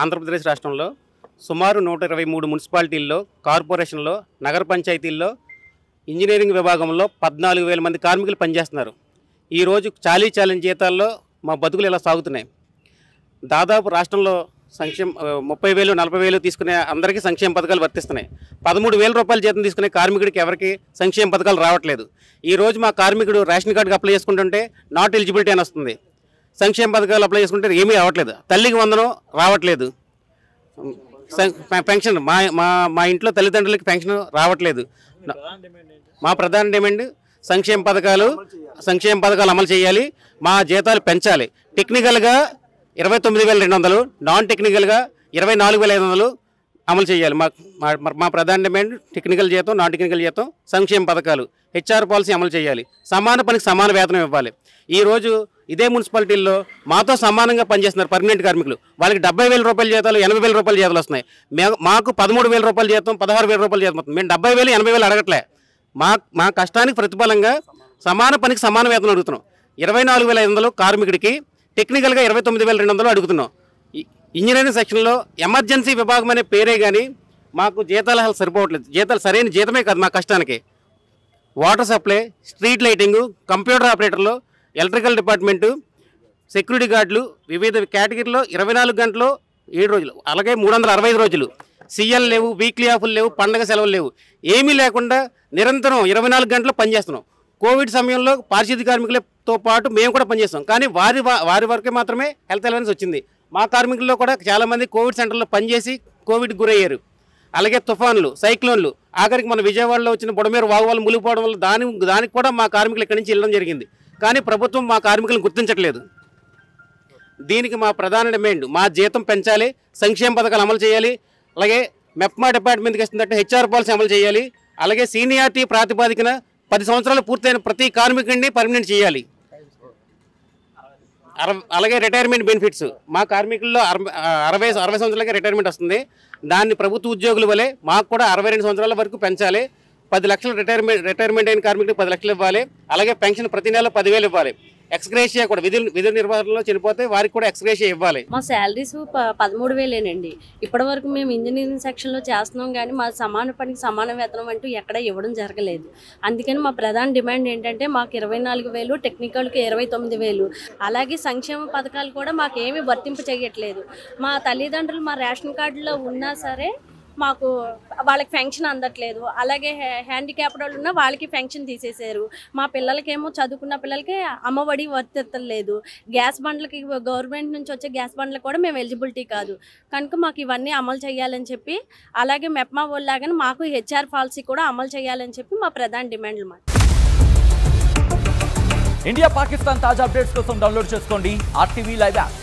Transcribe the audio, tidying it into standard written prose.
ఆంధ్రప్రదేశ్ రాష్ట్రంలో సుమారు 123 మున్సిపాలిటీల్లో, కార్పొరేషన్లో, నగర పంచాయతీల్లో ఇంజనీరింగ్ విభాగంలో 14,000 మంది కార్మికులు పనిచేస్తున్నారు. ఈరోజు చాలీ జీతాల్లో మా బతుకులు ఇలా సాగుతున్నాయి. దాదాపు రాష్ట్రంలో 30,000, 40,000 తీసుకునే అందరికీ సంక్షేమ పథకాలు వర్తిస్తున్నాయి. 13,000 రూపాయల జీతం తీసుకునే కార్మికుడికి ఎవరికి సంక్షేమ పథకాలు రావట్లేదు. ఈరోజు మా కార్మికుడు రేషన్ కార్డుకి అప్లై చేసుకుంటుంటే నాట్ ఎలిజిబిలిటీ అని వస్తుంది. సంక్షేమ పథకాలు అప్లై చేసుకుంటే ఏమీ రావట్లేదు. తల్లికి వందనం రావట్లేదు. పెన్షన్ మా ఇంట్లో తల్లిదండ్రులకి పెన్షన్ రావట్లేదు. మా ప్రధాన డిమాండ్ సంక్షేమ పథకాలు అమలు చేయాలి. మా జీతాలు పెంచాలి. టెక్నికల్గా 29,200, నాన్ టెక్నికల్గా 24,500 అమలు చేయాలి. మా ప్రధాన డిమాండ్ టెక్నికల్ జీతం, నాన్ టెక్నికల్ జీతం, సంక్షేమ పథకాలు, హెచ్ఆర్ పాలసీ అమలు చేయాలి. సమాన పనికి సమాన వేతనం ఇవ్వాలి. ఈరోజు ఇదే మున్సిపాలిటీల్లో మాతో సమానంగా పనిచేస్తున్నారు పర్మనెంట్ కార్మికులు. వాళ్ళకి 70,000 రూపాయల జీతాలు, 80,000 రూపాయల జీతాలు వస్తున్నాయి. మాకు 13,000 రూపాయల జీతం, 16,000 రూపాయల జీతం వస్తుంది. మేము 70,000, 80,000 అడగట్లే. మా కష్టానికి ప్రతిఫలంగా సమాన పనికి సమాన వేతనం అడుగుతున్నాం. 24,500 కార్మికుడికి, టెక్నికల్గా 29,200 అడుగుతున్నాం. ఇంజనీరింగ్ సెక్షన్లో ఎమర్జెన్సీ విభాగం అనే పేరే కానీ మాకు జీతాలు అసలు సరిపోవట్లేదు. జీతాలు సరైన జీతమే కాదు మా కష్టానికి. Water supply, street lighting, computer ఆపరేటర్లు, ఎలక్ట్రికల్ డిపార్ట్మెంటు, సెక్యూరిటీ గార్డులు, వివిధ కేటగిరీలో 24 గంటలు 7 రోజులు, అలాగే 365 రోజులు. సీఎల్ లేవు, వీక్లీ ఆఫ్లు లేవు, పండగ సెలవులు లేవు. ఏమీ లేకుండా నిరంతరం 24 గంటలు పనిచేస్తున్నాం. కోవిడ్ సమయంలో పారిశుద్ధ్య కార్మికులతో పాటు మేము కూడా పనిచేస్తాం. కానీ వారి వరకే మాత్రమే హెల్త్ అలవెన్స్ వచ్చింది. మా కార్మికుల్లో కూడా చాలామంది కోవిడ్ సెంటర్లో పనిచేసి కోవిడ్కి గురయ్యారు. అలాగే తుఫాన్లు, సైక్లోన్లు, ఆఖరికి మన విజయవాడలో వచ్చిన బుడమేరు వాగు వల్ల మునిగిపోవడం వల్ల దానికి కూడా మా కార్మికులు ఇక్కడి నుంచి వెళ్ళడం జరిగింది. కానీ ప్రభుత్వం మా కార్మికులను గుర్తించట్లేదు. దీనికి మా ప్రధాన డిమాండ్ మా జీతం పెంచాలి, సంక్షేమ పథకాలు అమలు చేయాలి. అలాగే మెప్మా డిపార్ట్మెంట్కి ఇస్తున్నట్టు హెచ్ఆర్ పాలసీ అమలు చేయాలి. అలాగే సీనియారిటీ ప్రాతిపదికన 10 సంవత్సరాలు పూర్తయిన ప్రతి కార్మికుడిని పర్మనెంట్ చేయాలి. అలాగే రిటైర్మెంట్ బెనిఫిట్స్ మా కార్మికుల్లో 60 సంవత్సరాలకే రిటైర్మెంట్ వస్తుంది. దాన్ని ప్రభుత్వ ఉద్యోగుల వలె మాకు కూడా 62 సంవత్సరాల వరకు పెంచాలి. 10 లక్షలు రిటైర్మెంట్ అయిన కార్మికుడికి 10 లక్షలు ఇవ్వాలి. అలాగే పెన్షన్ ప్రతి నెల 10,000 ఇవ్వాలి. ఎక్స్గ్రేషియా కూడా విధుల నిర్వహణలో చనిపోతే వారికి కూడా ఎక్స్గ్రేషియా ఇవ్వాలి. మా శాలరీస్ 13,000 ఇప్పటి వరకు మేము ఇంజనీరింగ్ సెక్షన్లో చేస్తున్నాం. కానీ మా సమాన పనికి సమాన వేతనం అంటూ ఎక్కడ ఇవ్వడం జరగలేదు. అందుకని మా ప్రధాన డిమాండ్ ఏంటంటే మాకు 24,000, టెక్నికల్కి 29,000. అలాగే సంక్షేమ పథకాలు కూడా మాకు ఏమీ వర్తింపు చేయట్లేదు. మా తల్లిదండ్రులు మా రేషన్ కార్డులో ఉన్నా సరే మాకు వాళ్ళకి పెన్షన్ అందట్లేదు. అలాగే హ్యాండిక్యాప్డ్ వాళ్ళు ఉన్నా వాళ్ళకి పెన్షన్ తీసేశారు. మా పిల్లలకేమో చదువుకున్న పిల్లలకి అమ్మఒడి వర్తించలేదు. గ్యాస్ బండ్లకి గవర్నమెంట్ నుంచి వచ్చే గ్యాస్ బండ్లకు కూడా మేము ఎలిజిబిలిటీ కాదు. కనుక మాకు ఇవన్నీ అమలు చేయాలని చెప్పి, అలాగే మెప్మా వాళ్ళలాగానే మాకు హెచ్ఆర్ పాలసీ కూడా అమలు చేయాలని చెప్పి మా ప్రధాన డిమాండ్లు మాట. ఇండియా పాకిస్తాన్ తాజా అప్డేట్స్ కోసం డౌన్లోడ్ చేసుకోండి RTV లైవ్ యాప్.